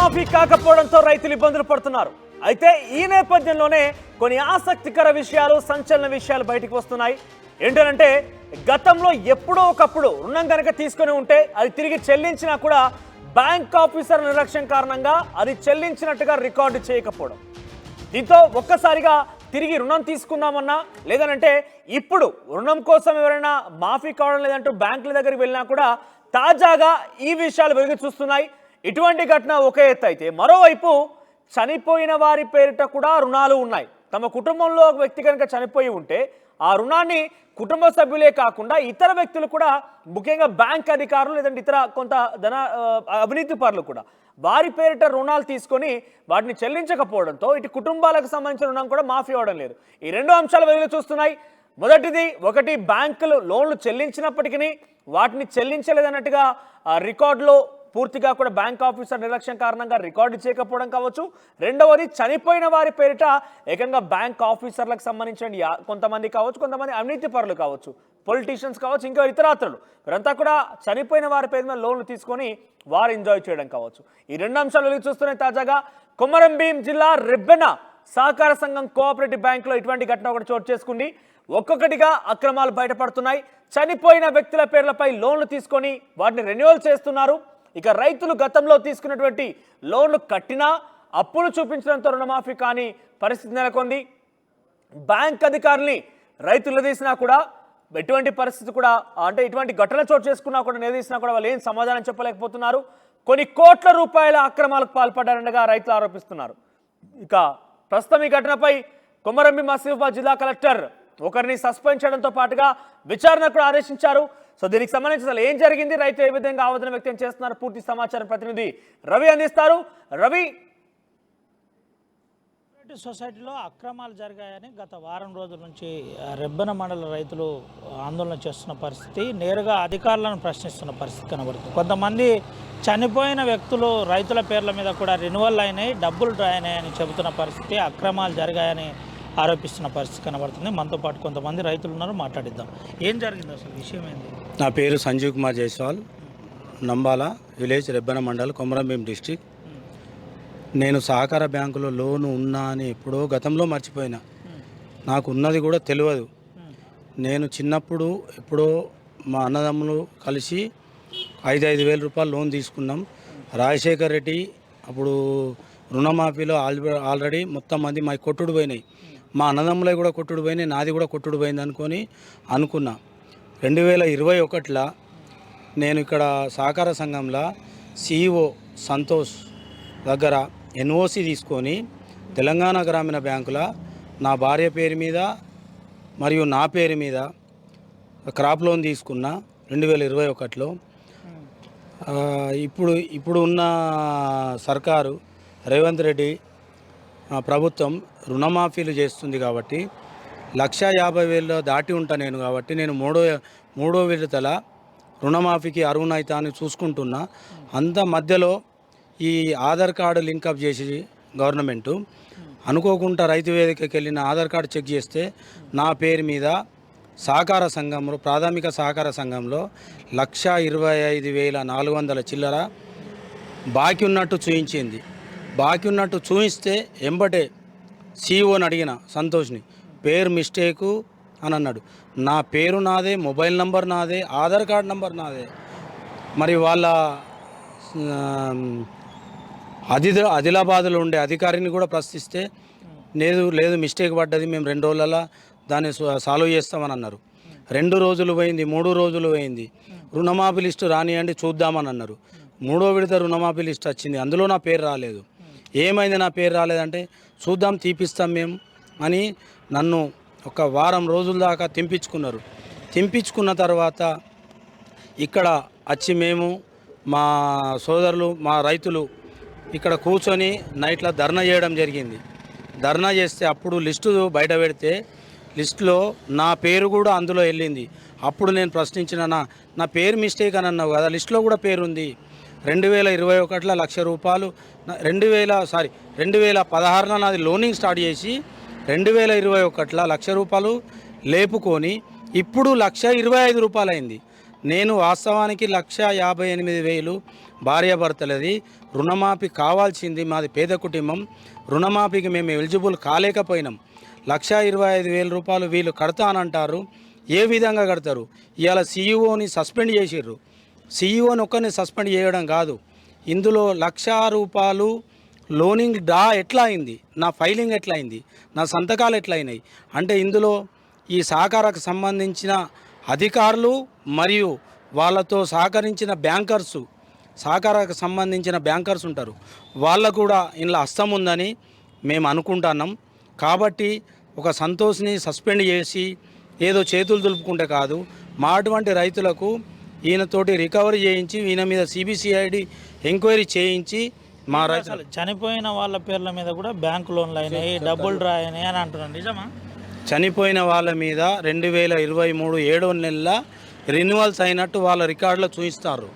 రుణమాఫీ కాకపోవడంతో రైతులు ఇబ్బందులు పడుతున్నారు. అయితే ఈ నేపథ్యంలోనే కొన్ని ఆసక్తికర విషయాలు, సంచలన విషయాలు బయటకు వస్తున్నాయి. ఏంటంటే గతంలో ఎప్పుడో ఒకప్పుడు రుణం కనుక తీసుకొని ఉంటే అది తిరిగి చెల్లించినా కూడా బ్యాంక్ ఆఫీసర్ నిర్లక్ష్యం కారణంగా అది చెల్లించినట్టుగా రికార్డు చేయకపోవడం. దీంతో ఒక్కసారిగా తిరిగి రుణం తీసుకుందామన్నా లేదనంటే ఇప్పుడు రుణం కోసం ఎవరైనా మాఫీ కావడం లేదంటూ బ్యాంకుల దగ్గరికి వెళ్ళినా కూడా తాజాగా ఈ విషయాలు వెలుగు చూస్తున్నాయి. ఇటువంటి ఘటన ఒక ఎత్తు అయితే మరోవైపు చనిపోయిన వారి పేరిట కూడా రుణాలు ఉన్నాయి. తమ కుటుంబంలో ఒక వ్యక్తి కనుక చనిపోయి ఉంటే ఆ రుణాన్ని కుటుంబ సభ్యులే కాకుండా ఇతర వ్యక్తులు కూడా, ముఖ్యంగా బ్యాంక్ అధికారులు లేదంటే ఇతర కొంత అవినీతి పరులు కూడా వారి పేరిట రుణాలు తీసుకొని వాటిని చెల్లించకపోవడంతో ఇటు కుటుంబాలకు సంబంధించిన రుణం కూడా మాఫీ అవ్వడం లేదు. ఈ రెండు అంశాలు వెలుగు చూస్తున్నాయి. ఒకటి బ్యాంకులు లోన్లు చెల్లించినప్పటికీ వాటిని చెల్లించలేదన్నట్టుగా రికార్డులో పూర్తిగా కూడా బ్యాంక్ ఆఫీసర్ నిర్లక్ష్యం కారణంగా రికార్డు చేయకపోవడం కావచ్చు. రెండవది చనిపోయిన వారి పేరిట ఏకంగా బ్యాంక్ ఆఫీసర్లకు సంబంధించిన కొంతమంది కావచ్చు, కొంతమంది అవినీతి పరులు కావచ్చు, పొలిటీషియన్స్ కావచ్చు, ఇంకా ఇతరాత్రులు వీరంతా కూడా చనిపోయిన వారి పేరు మీద లోన్లు తీసుకొని వారు ఎంజాయ్ చేయడం కావచ్చు. ఈ రెండు అంశాలు వెలుగు చూస్తున్నాయి. తాజాగా కొమరంభీం జిల్లా రెబ్బెన సహకార సంఘం కోఆపరేటివ్ బ్యాంకులో ఇటువంటి ఘటన ఒకటి చోటు చేసుకుంది. ఒక్కొక్కటిగా అక్రమాలు బయటపడుతున్నాయి. చనిపోయిన వ్యక్తుల పేర్లపై లోన్లు తీసుకొని వాటిని రెన్యువల్ చేస్తున్నారు. ఇక రైతులు గతంలో తీసుకున్నటువంటి లోన్లు కట్టినా అప్పులు చూపించడంతో రుణమాఫీ కాని పరిస్థితి నెలకొంది. బ్యాంక్ అధికారుల్ని రైతులు నిలదీసినా కూడా ఎటువంటి పరిస్థితి కూడా, అంటే ఇటువంటి ఘటన చోటు చేసుకున్నా కూడా నిలదీసినా కూడా వాళ్ళు ఏం సమాధానం చెప్పలేకపోతున్నారు. కొన్ని కోట్ల రూపాయల అక్రమాలకు పాల్పడ్డారనగా రైతులు ఆరోపిస్తున్నారు. ఇక ప్రస్తుతం ఈ ఘటనపై కొమరంభీం ఆసిఫాబాద్ జిల్లా కలెక్టర్ ఒకరిని సస్పెండ్ చేయడంతో పాటుగా విచారణ కూడా ఆదేశించారు. సో దీనికి సంబంధించి అసలు ఏం జరిగింది, రైతు ఏ విధంగా ఆవేదన వ్యక్తం చేస్తున్నారు, పూర్తి సమాచారం ప్రతినిధి రవి అందిస్తారు. రవి, సొసైటీలో అక్రమాలు జరిగాయని గత వారం రోజుల నుంచి రెబ్బెన మండల రైతులు ఆందోళన చేస్తున్న పరిస్థితి, నేరుగా అధికారులను ప్రశ్నిస్తున్న పరిస్థితి కనబడుతుంది. కొంతమంది చనిపోయిన వ్యక్తులు రైతుల పేర్ల మీద కూడా రెన్యువల్ అయినాయి, డబ్బులు డ్రా అయినాయని చెబుతున్న పరిస్థితి, అక్రమాలు జరిగాయని ఆరోపిస్తున్న పరిస్థితి కనబడుతుంది. మనతో పాటు కొంతమంది రైతులు ఉన్నారు, మాట్లాడిద్దాం. ఏం జరిగింది అసలు, విషయం ఏంది? నా పేరు సంజీవ్ కుమార్ జైస్వాల్, నంబాల విలేజ్, రెబ్బెన మండల్, కొమరంభీం డిస్టిక్. నేను సహకార బ్యాంకులో లోను ఉన్నా అని ఎప్పుడో గతంలో మర్చిపోయినా, నాకు ఉన్నది కూడా తెలియదు. నేను చిన్నప్పుడు ఎప్పుడో మా అన్నదమ్ములు కలిసి 5,000 రూపాయలు లోన్ తీసుకున్నాం. రాజశేఖర్ రెడ్డి అప్పుడు రుణమాఫీలో ఆల్రెడీ మొత్తం మంది మా కొట్టుడు పోయినాయి, మా అన్నదమ్ములై కూడా కొట్టుడు పోయినాయి, నాది కూడా కొట్టుడు పోయింది అనుకున్నా. 2021లో నేను ఇక్కడ సహకార సంఘంలో CEO సంతోష్ దగ్గర NOC తీసుకొని తెలంగాణ గ్రామీణ బ్యాంకులో నా భార్య పేరు మీద మరియు నా పేరు మీద క్రాప్ లోన్ తీసుకున్నా 2021లో. ఇప్పుడు ఉన్న సర్కారు రేవంత్ రెడ్డి ప్రభుత్వం రుణమాఫీలు చేస్తుంది కాబట్టి 1,50,000 దాటి ఉంటా నేను కాబట్టి నేను మూడో విడతల రుణమాఫీకి అర్హునైతా అని చూసుకుంటున్నా. అంత మధ్యలో ఈ ఆధార్ కార్డు లింకప్ చేసి గవర్నమెంటు అనుకోకుండా రైతు వేదికకి వెళ్ళిన ఆధార్ కార్డు చెక్ చేస్తే నా పేరు మీద సహకార సంఘంలో, ప్రాథమిక సహకార సంఘంలో 1,25,400 చిల్లర బాకీ ఉన్నట్టు చూయించింది. బాకీ ఉన్నట్టు చూయిస్తే ఎంబటే CEOని అడిగిన సంతోష్ని, పేరు మిస్టేకు అని అన్నాడు. నా పేరు నాదే, మొబైల్ నంబర్ నాదే, ఆధార్ కార్డ్ నంబర్ నాదే. మరి వాళ్ళ ఆదిలాబాద్లో ఉండే అధికారిని కూడా ప్రశ్నిస్తే లేదు మిస్టేక్ పడ్డది, మేము 2 రోజులలో దాన్ని సాల్వ్ చేస్తామని అన్నారు. 2 రోజులు పోయింది, 3 రోజులు పోయింది, రుణమాఫీ లిస్టు రానియండి చూద్దామని అన్నారు. 3వ విడత రుణమాఫీ లిస్ట్ వచ్చింది, అందులో నా పేరు రాలేదు. ఏమైంది నా పేరు రాలేదంటే చూద్దాం తీపిస్తాం మేము అని నన్ను ఒక వారం రోజుల దాకా తింపించుకున్నారు. తింపించుకున్న తర్వాత ఇక్కడ వచ్చి మేము మా సోదరులు మా రైతులు ఇక్కడ కూర్చొని నైట్లో ధర్నా చేయడం జరిగింది. ధర్నా చేస్తే అప్పుడు లిస్టు బయట పెడితే లిస్టులో నా పేరు కూడా అందులో వెళ్ళింది. అప్పుడు నేను ప్రశ్నించిన, నా పేరు మిస్టేక్ అని అన్నావు కదా, లిస్టులో కూడా పేరుంది. 2021లో 1,00,000 రూపాయలు 2016లో నాది లోనింగ్ స్టార్ట్ చేసి 2021లో 1,00,000 రూపాయలు లేపుకొని ఇప్పుడు 1,25,000 రూపాయలు అయింది. నేను వాస్తవానికి 1,58,000 భార్యాభర్తలది రుణమాఫీ కావాల్సింది. మాది పేద కుటుంబం. రుణమాఫీకి మేము ఎలిజిబుల్ కాలేకపోయినాం. 1,25,000 రూపాయలు వీళ్ళు కడతానంటారు. ఏ విధంగా కడతారు? ఇవాళ సీఈఓని సస్పెండ్ చేసిర్రు. సీఈఓని ఒక్కరిని సస్పెండ్ చేయడం కాదు, ఇందులో 1,00,000 రూపాయలు లోనింగ్ డ్రా ఎట్లా అయింది, నా ఫైలింగ్ ఎట్లా అయింది, నా సంతకాలు ఎట్లా అయినాయి అంటే ఇందులో ఈ సహకారకు సంబంధించిన అధికారులు మరియు వాళ్ళతో సహకరించిన బ్యాంకర్సు, సహకారకు సంబంధించిన బ్యాంకర్స్ ఉంటారు, వాళ్ళకు కూడా ఇందులో హస్తం ఉందని మేము అనుకుంటున్నాం. కాబట్టి ఒక సంతోష్ని సస్పెండ్ చేసి ఏదో చేతులు దులుపుకుంటే కాదు, మా అటువంటి రైతులకు ఈయనతోటి రికవరీ చేయించి ఈయన మీద సిబిసిఐడి ఎంక్వైరీ చేయించి మా రైతులు చనిపోయిన వాళ్ళ పేర్ల మీద కూడా బ్యాంకు లోన్లు అయినాయి, డబ్బులు డ్రా అయినాయి అని అంటున్నాను, నిజమా? చనిపోయిన వాళ్ళ మీద 2023 7వ నెలలో రెన్యువల్స్ అయినట్టు వాళ్ళ రికార్డులో చూపిస్తారు.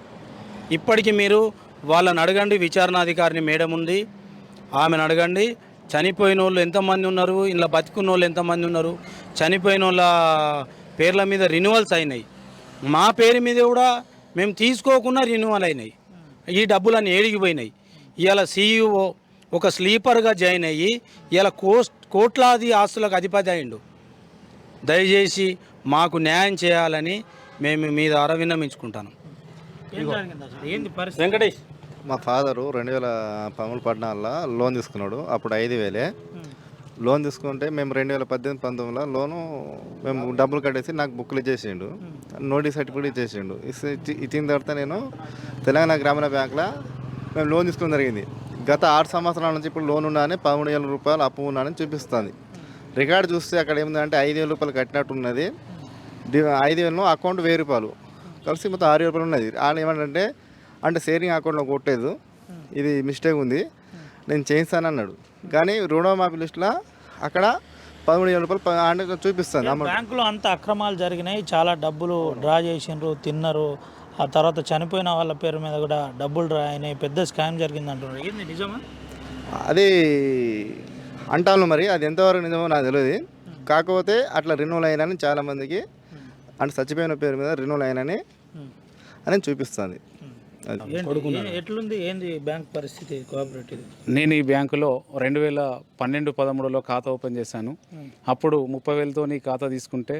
ఇప్పటికి మీరు వాళ్ళని అడగండి, విచారణాధికారిని మేడం ఉంది, ఆమెను అడగండి. చనిపోయిన వాళ్ళు ఎంతమంది ఉన్నారు, ఇలా బతికున్న వాళ్ళు ఎంతమంది ఉన్నారు, చనిపోయిన వాళ్ళ పేర్ల మీద రెన్యువల్స్ అయినాయి. మా పేరు మీద కూడా మేము తీసుకోకుండా రెన్యువల్ అయినాయి. ఈ డబ్బులన్నీ ఏడిగిపోయినాయి. ఇవాళ సీఈఓ ఒక స్లీపర్గా జాయిన్ అయ్యి ఇలా కోట్లాది ఆస్తులకు అధిపతి అయిండు. దయచేసి మాకు న్యాయం చేయాలని మేము మీ ద్వారా విన్నమించుకుంటాను. ఏం జరిగింది అసలు? ఏంది పరిస్థితి? వెంకటేష్, మా ఫాదరు 2014లో లోన్ తీసుకున్నాడు. అప్పుడు 5,000 లోన్ తీసుకుంటే మేము 2018-19లో లోను మేము డబ్బులు కట్టేసి నాకు బుక్లు ఇచ్చేసిండు, నోటీస్ సర్టిఫికేట్ ఇచ్చేసిండు. ఇచ్చిన తర్వాత నేను తెలంగాణ గ్రామీణ బ్యాంక్లో మేము లోన్ తీసుకోవడం జరిగింది. గత 6 సంవత్సరాల నుంచి ఇప్పుడు లోన్ ఉన్నాయని 13,000 రూపాయలు అప్పు ఉన్నానని చూపిస్తుంది. రికార్డు చూస్తే అక్కడ ఏముందంటే 5,000 రూపాయలు కట్టినట్టు ఉన్నది. 5,000 అకౌంట్ 1,000 రూపాయలు కలిసి మొత్తం 6,000 రూపాయలు ఉన్నది. ఆయన ఏమంటే సేవింగ్ అకౌంట్లో కొట్టలేదు, ఇది మిస్టేక్ ఉంది, నేను చేయిస్తానన్నాడు. కానీ రుణమాఫీ లిస్టులో అక్కడ 13,000 రూపాయలు చూపిస్తుంది. బ్యాంకులో అంత అక్రమాలు జరిగినాయి, చాలా డబ్బులు డ్రా చేసిండ్రు, తిన్నారు. ఆ తర్వాత చనిపోయిన వాళ్ళ పేరు మీద కూడా డబ్బులు డ్రా అయినాయి, పెద్ద స్కామ్ జరిగింది అంటున్నారు. ఏంది నిజమా? అది అంటాను, మరి అది ఎంతవరకు నిజమో నాకు తెలియదు. కాకపోతే అట్లా రెన్యువల్ అయినని చాలామందికి చచ్చిపోయిన పేరు మీద రెన్యువల్ అయినని అని చూపిస్తుంది. ఎట్లుంది ఏంది బ్యాంక్ పరిస్థితి కోఆపరేటివ్? నేను ఈ బ్యాంకులో 2012-13లో ఖాతా ఓపెన్ చేశాను. అప్పుడు 30,000తో ఖాతా తీసుకుంటే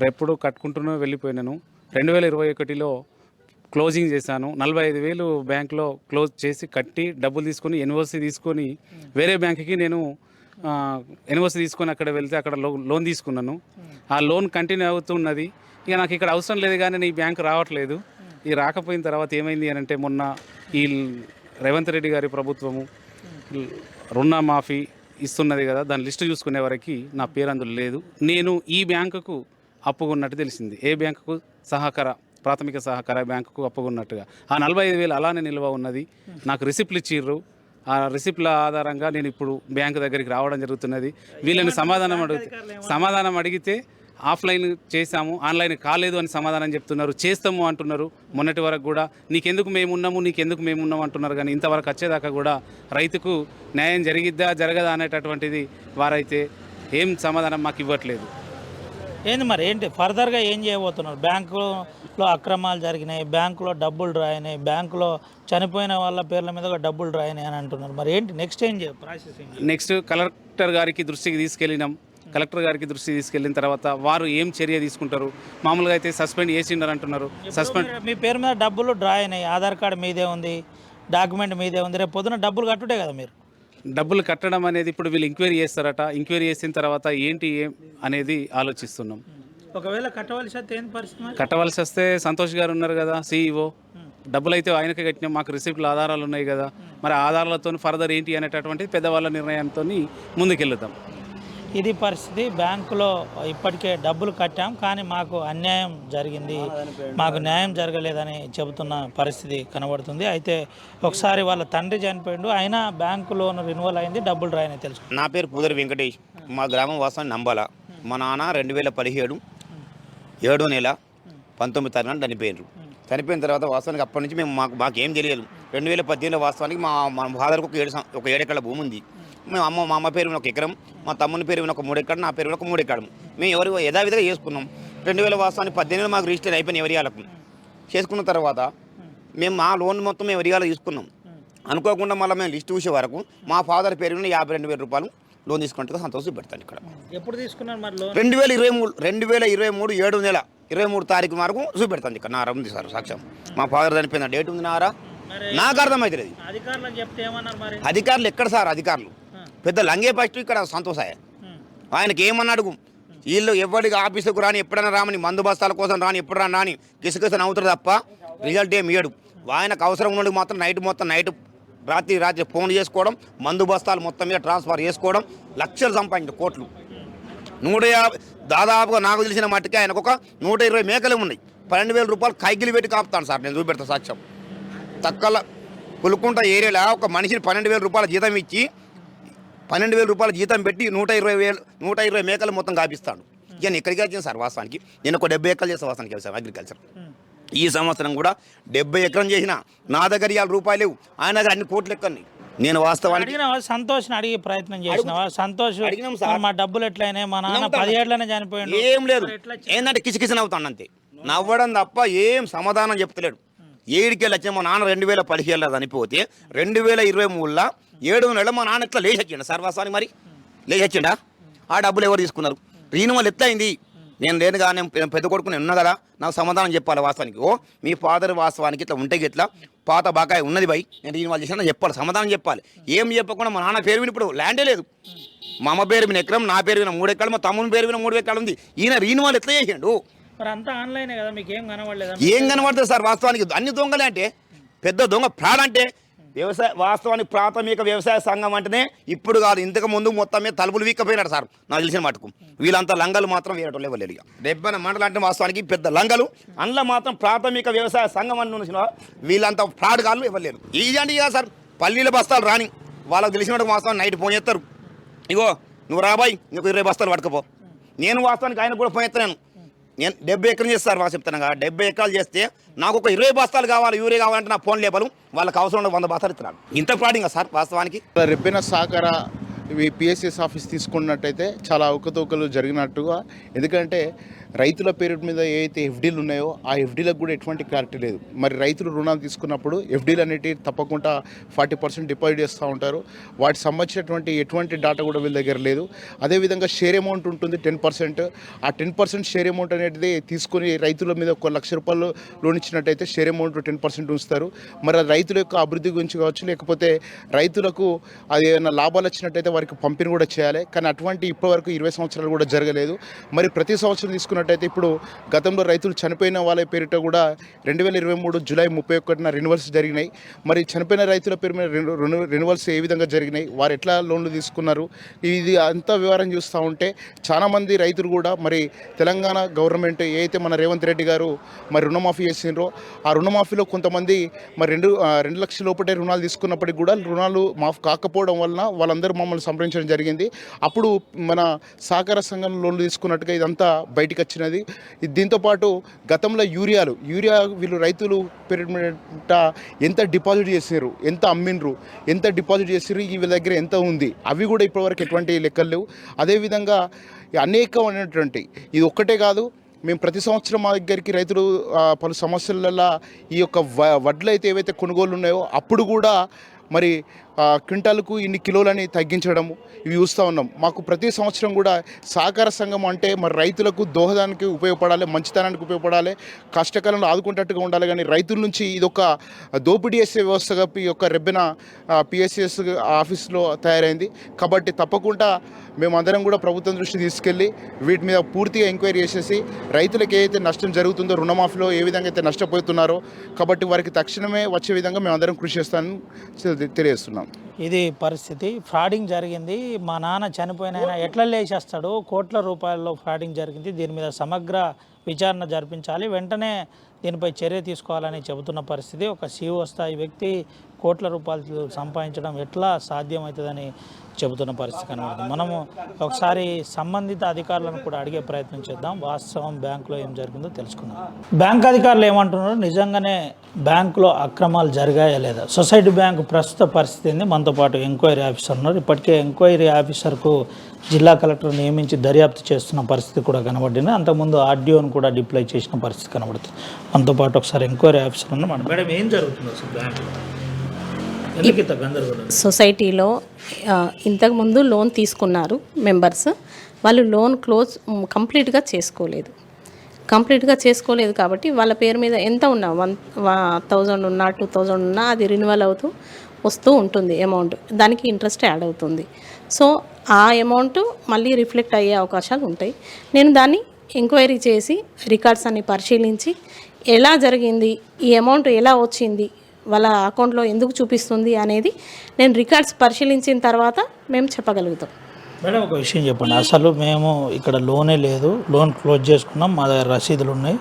రెప్పుడు కట్టుకుంటూనే వెళ్ళిపోయినాను. 2021లో క్లోజింగ్ చేశాను. 45,000 బ్యాంక్లో క్లోజ్ చేసి కట్టి డబ్బులు తీసుకొని ఎన్ఓసి తీసుకొని వేరే బ్యాంక్కి నేను ఎన్ఓసి తీసుకొని అక్కడ వెళ్తే అక్కడ లోన్ తీసుకున్నాను. ఆ లోన్ కంటిన్యూ అవుతున్నది. ఇక నాకు ఇక్కడ అవసరం లేదు, కానీ ఈ బ్యాంకు రావట్లేదు. ఈ రాకపోయిన తర్వాత ఏమైంది అని అంటే, మొన్న ఈ రేవంత్ రెడ్డి గారి ప్రభుత్వము రుణమాఫీ ఇస్తున్నది కదా, దాని లిస్టు చూసుకునే వరకు నా పేరు అందులో లేదు. నేను ఈ బ్యాంకుకు అప్పుకున్నట్టు తెలిసింది. ఏ బ్యాంకుకు? ప్రాథమిక సహకార బ్యాంకుకు అప్పుకున్నట్టుగా. ఆ 45,000 అలానే నిల్వ ఉన్నది. నాకు రిసిప్ట్లు ఇచ్చిర్రు. ఆ రిసిప్ట్ల ఆధారంగా నేను ఇప్పుడు బ్యాంకు దగ్గరికి రావడం జరుగుతున్నది. వీళ్ళని సమాధానం అడిగితే ఆఫ్లైన్ చేశాము, ఆన్లైన్ కాలేదు అని సమాధానం చెప్తున్నారు. చేస్తాము అంటున్నారు. మొన్నటి వరకు కూడా నీకెందుకు మేమున్నాము అంటున్నారు. కానీ ఇంతవరకు వచ్చేదాకా కూడా రైతుకు న్యాయం జరిగిద్దా జరగదా అనేటటువంటిది వారైతే ఏం సమాధానం మాకు ఇవ్వట్లేదు. ఏంది మరి ఏంటి ఫర్దర్గా ఏం చేయబోతున్నారు? బ్యాంకులో అక్రమాలు జరిగినాయి, బ్యాంకులో డబ్బులు డ్రా అయినాయి, బ్యాంకులో చనిపోయిన వాళ్ళ పేర్ల మీద డబ్బులు డ్రా అయినాయి అని అంటున్నారు. మరి ఏంటి నెక్స్ట్ ఏం ప్రాసెస్? నెక్స్ట్ కలెక్టర్ గారికి దృష్టికి తీసుకెళ్ళినాం. కలెక్టర్ గారికి దృష్టికి తీసుకెళ్ళిన తర్వాత వారు ఏం చర్య తీసుకుంటారు? మామూలుగా అయితే సస్పెండ్ చేసిండారు అంటున్నారు. మీ పేరు మీద డబ్బులు డ్రా అయినాయి, ఆధార్ కార్డు మీదే ఉంది, డాక్యుమెంట్ మీదే ఉంది, రేపు పొద్దున డబ్బులు కట్టుడే కదా మీరు. డబ్బులు కట్టడం అనేది ఇప్పుడు వీళ్ళు ఎంక్వైరీ చేస్తారట. ఎంక్వైరీ చేసిన తర్వాత ఏంటి ఏం అనేది ఆలోచిస్తున్నాం. ఒకవేళ కట్టవలసి వస్తే ఏంటి పరిస్థితి? కట్టవలసి వస్తే సంతోష్ గారు ఉన్నారు కదా సీఈఓ, డబ్బులు అయితే ఆయనకే కట్టినాం, మాకు రిసిప్ట్లు ఆధారాలు ఉన్నాయి కదా, మరి ఆధారాలతో ఫర్దర్ ఏంటి అనేటటువంటి పెద్దవాళ్ళ నిర్ణయంతో ముందుకెళ్తాం. ఇది పరిస్థితి. బ్యాంకులో ఇప్పటికే డబ్బులు కట్టాం, కానీ మాకు అన్యాయం జరిగింది, మాకు న్యాయం జరగలేదని చెబుతున్న పరిస్థితి కనబడుతుంది. అయితే ఒకసారి వాళ్ళ తండ్రి చనిపోయిండు, అయినా బ్యాంకు లోన్ రెన్యువల్ అయింది, డబ్బులు రాయని తెలుసు. నా పేరు పూదరి వెంకటేష్, మా గ్రామం వాస్తవం నంబాల. మా నాన్న 2017 7వ నెల 19వ తారీఖున చనిపోయినారు. చనిపోయిన తర్వాత వాస్తవానికి అప్పటి నుంచి మాకేం తెలియదు. 2018లో వాస్తవానికి మా ఫాదర్కి ఒక 7 ఎకరాల భూమి ఉంది. మేము మా అమ్మ పేరు 1 ఎకరం, మా తమ్ముని పేరు 1 ఎకరం, నా పేరు 1 3 ఎకరం. మేము ఎవరు యథావిధిగా చేసుకున్నాం. 2000 వాస్తవానికి 18 మాకు రిజిస్టర్ అయిపోయినాయి ఎవరి వాళ్ళకు. చేసుకున్న తర్వాత మేము మా లోన్ మొత్తం మేము రియాలో తీసుకున్నాం. అనుకోకుండా మళ్ళీ మేము లిస్ట్ చూసే వరకు మా ఫాదర్ పేరు 52,000 రూపాయలు లోన్ తీసుకుంటే సంతోషం పెడతాను ఇక్కడ. ఎప్పుడు తీసుకున్నారు మరి లోన్? 2023 7 నెల 23 తారీఖు వరకు చూపెడతాను ఇక్కడ. నా ఉంది సార్ సాక్ష్యం. మా ఫాదర్ చనిపోయిన డేట్ ఉంది నారా, నాకు అర్థమవుతుంది. అధికారులకు చెప్తే ఏమన్నారు మరి? అధికారులు ఎక్కడ సార్, అధికారులు పెద్ద లంగే ఫస్ట్ ఇక్కడ సంతోషాయ. ఆయనకి ఏమన్నా అడుగు, వీళ్ళు ఎవరికి ఆఫీసుకు రాని, ఎప్పుడైనా రామని, మందు బస్తాల కోసం రాని, ఎప్పుడు రాని కిసకిసని అవుతారు తప్ప రిజల్ట్ ఏమి ఇయ్యడు. ఆయనకు అవసరం ఉన్నది మాత్రం నైట్ రాత్రి ఫోన్ చేసుకోవడం, మందు బస్తాలు మొత్తం మీద ట్రాన్స్ఫర్ చేసుకోవడం, లక్షలు సంపాదించడం, కోట్లు. 150 దాదాపుగా నాకు తెలిసిన మట్టుకే ఆయనకు ఒక 120 మేకలు ఉన్నాయి. 12,000 రూపాయలు కైకిలు పెట్టి కాపుతాను సార్. నేను చూపెడతా సాక్ష్యం. తక్కల పులుకుంట ఏరియాలో ఒక మనిషిని 12,000 రూపాయల జీతం ఇచ్చి 12,000 రూపాయల జీతం పెట్టి 120 మేకలు మొత్తం కాపిస్తాడు. ఇక నేను ఎక్కడికి వచ్చాను సార్ వాస్తవానికి. నేను ఒక 70 ఎకరాలు చేస్తాను వాస్తవానికి వ్యవసాయం, అగ్రికల్చర్. ఈ సంవత్సరం కూడా 70 ఎకరం చేసిన. నా దగ్గర 50 రూపాయలు లేవు, ఆయన దగ్గర అన్ని కోట్లు ఎక్కని. నేను వాస్తవానికి సంతోష్ అడిగే ప్రయత్నం చేసినావా? సంతోష్ మా డబ్బులు ఎట్లయినాయి, మా నాన్న 10 ఏళ్ళనే చనిపోయాడు, ఏం లేదు ఏంటంటే కిసికిసిన అవుతాను అంతే, నవ్వడం తప్ప ఏం సమాధానం చెప్తలేడు. 7 లక్షలు మా నాన్న 2015 చనిపోతే 2023లో 7 నెలలు మా నాన్న ఎట్లా లేచొచ్చిండ సార్ వాస్తవానికి. మరి లేచొచ్చిండా? ఆ డబ్బులు ఎవరు తీసుకున్నారు? రీనువల్ ఎట్లయింది? నేను లేనుగా, నేను పెద్ద కొడుకు నేను ఉన్నా కదా, నాకు సమాధానం చెప్పాలి వాస్తవానికి. ఓ మీ ఫాదర్ వాస్తవానికి ఇట్లా ఉంటే ఇట్లా పాత బాకాయ ఉన్నది బై, నేను రీనువల్ చేసిన చెప్పాలి, సమాధానం చెప్పాలి. ఏం చెప్పకుండా మా నాన్న పేరు విని ఇప్పుడు ల్యాండే లేదు. మా అమ్మ పేరు విన ఎకరం, నా పేరు విన 3 ఎకరాలు, మా తమ్ముని పేరు విన 3 ఎకరాలు ఉంది. ఈయన రీనువల్ ఎట్లా చేసిండు? మరి అంతా ఆన్లైన్ కదా, మీకు ఏం కనబడలేదు? ఏం కనబడుతుంది సార్ వాస్తవానికి? అన్ని దొంగలే అంటే పెద్ద దొంగ ఫ్రాడ్ అంటే వాస్తవానికి ప్రాథమిక వ్యవసాయ సంఘం అంటేనే ఇప్పుడు కాదు, ఇంతకు ముందు మొత్తం మీద తలుపులు వీక్కపోయినారు సార్ నాకు తెలిసిన మటుకు. వీళ్ళంతా లంగలు మాత్రం వేరే లేవలేదు. ఇక రెబ్బన మండలం అంటే వాస్తవానికి పెద్ద లంగలు, అందులో మాత్రం ప్రాథమిక వ్యవసాయ సంఘం అని వీళ్ళంతా ఫ్రాడ్ కాళ్ళు ఇవ్వలేరు. ఈజీ అంటే ఇక సార్ పల్లీల బస్తాలు రాని వాళ్ళకి తెలిసినట్టు వాస్తవానికి నైట్ ఫోన్ చేస్తారు, ఇగో నువ్వు రాబాయి నీకు 20 బస్తాలు పట్టుకపో. నేను వాస్తవానికి ఆయన కూడా ఫోన్ చేస్తాను. నేను 70 ఎకరం చేస్తారు వాళ్ళు చెప్తాను కదా, 70 ఎకరాలు చేస్తే నాకు ఒక 20 బస్తాలు కావాలి, యూరియా కావాలంటే నా ఫోన్ లేపలు, వాళ్ళకి అవసరం 100 బస్తాలు ఇస్తున్నాను. ఇంత ఫ్రాడింగ్ సార్ వాస్తవానికి. రెబ్బెన సహకార పిఎస్ఎస్ ఆఫీస్ తీసుకున్నట్టయితే చాలా అవకతవకలు జరిగినట్టుగా. ఎందుకంటే రైతుల పేరు మీద ఏవైతే ఎఫ్డీలు ఉన్నాయో ఆ ఎఫ్డీలకు కూడా ఎటువంటి క్లారిటీ లేదు. మరి రైతులు రుణాలు తీసుకున్నప్పుడు ఎఫ్డీలు అనేవి తప్పకుండా 40% డిపాజిట్ చేస్తూ ఉంటారు. వాటికి సంబంధించినటువంటి ఎటువంటి డాటా కూడా వీళ్ళ దగ్గర లేదు. అదేవిధంగా షేర్ అమౌంట్ ఉంటుంది 10%. ఆ 10% షేర్ అమౌంట్ అనేది తీసుకుని రైతుల మీద 1 లక్ష రూపాయలు లోన్ ఇచ్చినట్టయితే షేర్ అమౌంట్ 10% ఉంచుతారు. మరి అది రైతుల యొక్క అభివృద్ధి గురించి కావచ్చు, లేకపోతే రైతులకు అది ఏమైనా లాభాలు వచ్చినట్టయితే వారికి పంపిణీ కూడా చేయాలి. కానీ అటువంటి ఇప్పటివరకు 20 సంవత్సరాలు కూడా జరగలేదు. మరి ప్రతి సంవత్సరం తీసుకున్నట్టయితే ఇప్పుడు గతంలో రైతులు చనిపోయిన వాళ్ళ పేరిట కూడా 2023 జూలై 31న రెన్యువల్స్ జరిగినాయి. మరి చనిపోయిన రైతుల పేరు మీద రెన్యువల్స్ ఏ విధంగా జరిగినాయి, వారు ఎట్లా లోన్లు తీసుకున్నారు, ఇది అంతా వివరం చూస్తూ ఉంటే చాలామంది రైతులు కూడా మరి తెలంగాణ గవర్నమెంట్ ఏదైతే మన రేవంత్ రెడ్డి గారు మరి రుణమాఫీ చేసినారో ఆ రుణమాఫీలో కొంతమంది మరి 2 లక్షల లోపటే రుణాలు తీసుకున్నప్పటికీ కూడా రుణాలు మాఫ్ కాకపోవడం వలన వాళ్ళందరూ మమ్మల్ని సంప్రదించడం జరిగింది. అప్పుడు మన సహకార సంఘం లోన్లు తీసుకున్నట్టుగా ఇదంతా బయటికి వచ్చినది. దీంతోపాటు గతంలో యూరియా వీళ్ళు రైతులు పెరిగిట ఎంత డిపాజిట్ చేసారు, ఎంత అమ్మిండ్రు, ఎంత డిపాజిట్ చేసారు, వీళ్ళ దగ్గర ఎంత ఉంది, అవి కూడా ఇప్పటివరకు ఎటువంటి లెక్కలు లేవు. అదేవిధంగా అనేకమైనటువంటి ఇది ఒక్కటే కాదు, మేము ప్రతి సంవత్సరం మా దగ్గరికి రైతులు పలు సమస్యలలో ఈ యొక్క వడ్లు అయితే ఏవైతే కొనుగోలు ఉన్నాయో అప్పుడు కూడా మరి క్వింటాలకు ఇన్ని కిలోలని తగ్గించడము ఇవి చూస్తూ ఉన్నాం. మాకు ప్రతి సంవత్సరం కూడా సహకార సంఘం అంటే మరి రైతులకు దోహదానికి ఉపయోగపడాలి, మంచితనానికి ఉపయోగపడాలి, కష్టకాలంలో ఆదుకుంటట్టుగా ఉండాలి. కానీ రైతుల నుంచి ఇదొక దోపిడీ చేసే వ్యవస్థగా ఈ యొక్క రెబ్బెన పిఎస్ఎస్ ఆఫీస్లో తయారైంది. కాబట్టి తప్పకుండా మేమందరం కూడా ప్రభుత్వం దృష్టి తీసుకెళ్ళి వీటి మీద పూర్తిగా ఎంక్వైరీ చేసేసి రైతులకు ఏదైతే నష్టం జరుగుతుందో రుణమాఫీలో ఏ విధంగా అయితే నష్టపోతున్నారో కాబట్టి వారికి తక్షణమే వచ్చే విధంగా మేమందరం కృషి చేస్తానని తెలియజేస్తున్నాం. ఇది పరిస్థితి. ఫ్రాడింగ్ జరిగింది. మా నాన్న చనిపోయిన ఆయన ఎట్లా లేచేస్తాడు, కోట్ల రూపాయల్లో ఫ్రాడింగ్ జరిగింది. దీని మీద సమగ్ర విచారణ జరిపించాలి, వెంటనే దీనిపై చర్య తీసుకోవాలని చెబుతున్న పరిస్థితి. ఒక CEO స్థాయి వ్యక్తి కోట్ల రూపాయలు సంపాదించడం ఎట్లా సాధ్యమవుతుందని చెబుతున్న పరిస్థితి కనబడుతుంది. మనము ఒకసారి సంబంధిత అధికారులను కూడా అడిగే ప్రయత్నం చేద్దాం, వాస్తవం బ్యాంకులో ఏం జరిగిందో తెలుసుకుందాం. బ్యాంక్ అధికారులు ఏమంటున్నారు, నిజంగానే బ్యాంకులో అక్రమాలు జరిగాయా లేదా, సొసైటీ బ్యాంకు ప్రస్తుత పరిస్థితి ఏంది, మనతో పాటు ఎంక్వైరీ ఆఫీసర్ ఉన్నారు. ఇప్పటికే ఎంక్వైరీ ఆఫీసర్కు జిల్లా కలెక్టర్ నియమించి దర్యాప్తు చేస్తున్న పరిస్థితి కూడా కనబడింది. అంతకుముందు ఆర్డీఓను కూడా డిప్లాయ్ చేసిన పరిస్థితి కనబడుతుంది. మనతో పాటు ఒకసారి ఎంక్వైరీ ఆఫీసర్ ఉన్నా మేడం ఏం జరుగుతుంది అసలు బ్యాంకులో, ఎందుకు ఇంత గందరగోళం? సొసైటీలో ఇంతకుముందు లోన్ తీసుకున్నారు మెంబర్స్, వాళ్ళు లోన్ కంప్లీట్గా చేసుకోలేదు కాబట్టి వాళ్ళ పేరు మీద ఎంత ఉన్నా 1,000 ఉన్నా 2,000 ఉన్నా అది రిన్యువల్ అవుతూ వస్తూ ఉంటుంది అమౌంట్, దానికి ఇంట్రెస్ట్ యాడ్ అవుతుంది. సో ఆ అమౌంట్ మళ్ళీ రిఫ్లెక్ట్ అయ్యే అవకాశాలు ఉంటాయి. నేను దాన్ని ఎంక్వైరీ చేసి రికార్డ్స్ అన్ని పరిశీలించి ఎలా జరిగింది, ఈ అమౌంట్ ఎలా వచ్చింది, వాళ్ళ అకౌంట్లో ఎందుకు చూపిస్తుంది అనేది నేను రికార్డ్స్ పరిశీలించిన తర్వాత మేము చెప్పగలుగుతాం. మేడం ఒక విషయం చెప్పండి, అసలు మేము ఇక్కడ లోనే లేదు, లోన్ క్లోజ్ చేసుకున్నాం, మా దగ్గర రసీదులు ఉన్నాయి,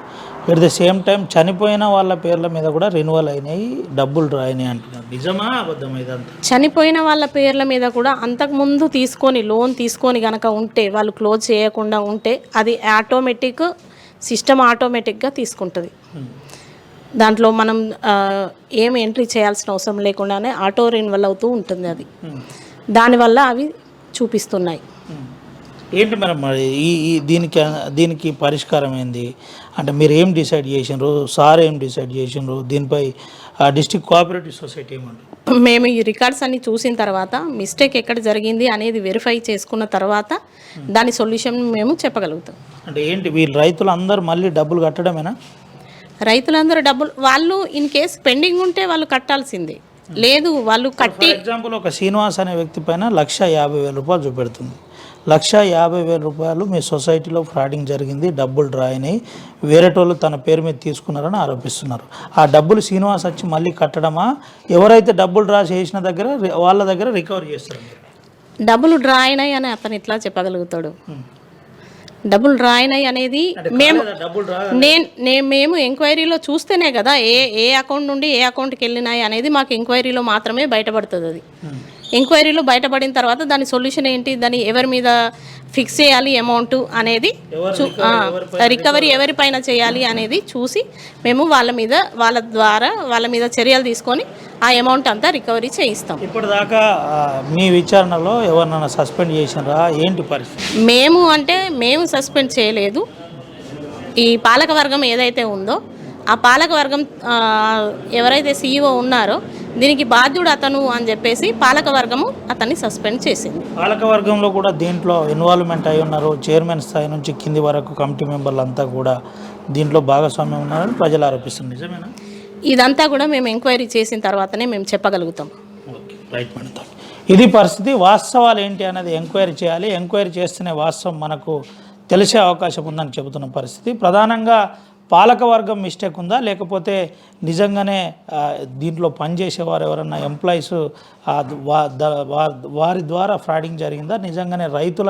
ఎట్ ద సేమ్ టైం చనిపోయిన వాళ్ళ పేర్ల మీద కూడా రెన్యువల్ అయినాయి, డబ్బులు డ్రా అయినాయి అంటున్నారు, నిజమా అబద్ధమా ఇదంతా? చనిపోయిన వాళ్ళ పేర్ల మీద కూడా అంతకుముందు లోన్ తీసుకొని కనుక ఉంటే, వాళ్ళు క్లోజ్ చేయకుండా ఉంటే అది సిస్టమ్ ఆటోమేటిక్గా తీసుకుంటుంది. దాంట్లో మనం ఏం ఎంట్రీ చేయాల్సిన అవసరం లేకుండానే ఆటో రెన్యువల్ అవుతూ ఉంటుంది. అది దానివల్ల అవి చూపిస్తున్నాయి. ఏంటి మేడం మరి దీనికి పరిష్కారం ఏంది అంటే మీరు ఏం డిసైడ్ చేసినారు, సార్ ఏం డిసైడ్ చేసినారు, దీనిపై డిస్ట్రిక్ట్ కోఆపరేటివ్ సొసైటీ ఏమంటారు? మేము ఈ రికార్డ్స్ అన్ని చూసిన తర్వాత మిస్టేక్ ఎక్కడ జరిగింది అనేది వెరిఫై చేసుకున్న తర్వాత దాని సొల్యూషన్ మేము చెప్పగలుగుతాం. అంటే ఏంటి వీళ్ళు రైతులు అందరూ మళ్ళీ డబ్బులు కట్టడమేనా? రైతులందరూ వాళ్ళు ఇన్ కేసు పెండింగ్ ఉంటే వాళ్ళు కట్టాల్సిందే, లేదు వాళ్ళు కట్టి. ఎగ్జాంపుల్ ఒక శ్రీనివాస్ అనే వ్యక్తి పైన 1,50,000 రూపాయలు చూపెడుతుంది, 1,50,000 రూపాయలు మీ సొసైటీలో ఫ్రాడింగ్ జరిగింది, డబ్బులు డ్రా అయినాయి, వేరేటోళ్ళు తన పేరు మీద తీసుకున్నారని ఆరోపిస్తున్నారు. ఆ డబ్బులు శ్రీనివాస్ వచ్చి మళ్ళీ కట్టడమా, ఎవరైతే డబ్బులు డ్రా చేసిన వాళ్ళ దగ్గర రికవరీ చేస్తారు? డబ్బులు డ్రా అయినాయి అని అతను ఎట్లా చెప్పగలుగుతాడు? డబ్బులు డ్రా అయినాయి అనేది మేము ఎంక్వైరీలో చూస్తేనే కదా ఏ అకౌంట్ నుండి ఏ అకౌంట్కి వెళ్ళినాయి అనేది మాకు ఎంక్వైరీలో మాత్రమే బయటపడుతుంది. అది ఎంక్వైరీలో బయటపడిన తర్వాత దాని సొల్యూషన్ ఏంటి, దాన్ని ఎవరి మీద ఫిక్స్ చేయాలి అమౌంట్ అనేది, రికవరీ ఎవరిపైన చేయాలి అనేది చూసి మేము వాళ్ళ మీద చర్యలు తీసుకొని ఆ అమౌంట్ అంతా రికవరీ చేయిస్తాం. ఇప్పటిదాకా మీ విచారణలో ఎవరినైనా సస్పెండ్ చేసినారా, ఏంటి పరిస్థితి? మేము సస్పెండ్ చేయలేదు. ఈ పాలకవర్గం ఏదైతే ఉందో ఆ పాలకవర్గం ఎవరైతే సీఈఓ ఉన్నారో దీనికి బాధ్యుడు అతను అని చెప్పేసి పాలకవర్గము అతన్ని సస్పెండ్ చేసింది. పాలకవర్గంలో కూడా దీంట్లో ఇన్వాల్వ్మెంట్ అయి ఉన్నారు, చైర్మన్ స్థాయి నుంచి కింది వరకు కమిటీ మెంబర్లు అంతా కూడా దీంట్లో భాగస్వామ్యం ఉన్నారని ప్రజలు ఆరోపిస్తున్నారు, నిజమేనా? ఇదంతా కూడా మేము ఎంక్వైరీ చేసిన తర్వాతనే మేము చెప్పగలుగుతాం. Okay, right madam. ఇది పరిస్థితి. వాస్తవాలు ఏంటి అనేది ఎంక్వైరీ చేయాలి, ఎంక్వైరీ చేస్తేనే వాస్తవం మనకు తెలిసే అవకాశం ఉందని చెబుతున్న పరిస్థితి. ప్రధానంగా పాలకవర్గం మిస్టేక్ ఉందా, లేకపోతే నిజంగానే దీంట్లో పనిచేసేవారు ఎవరన్నా ఎంప్లాయీస్ వారి ద్వారా ఫ్రాడింగ్ జరిగిందా, నిజంగానే రైతుల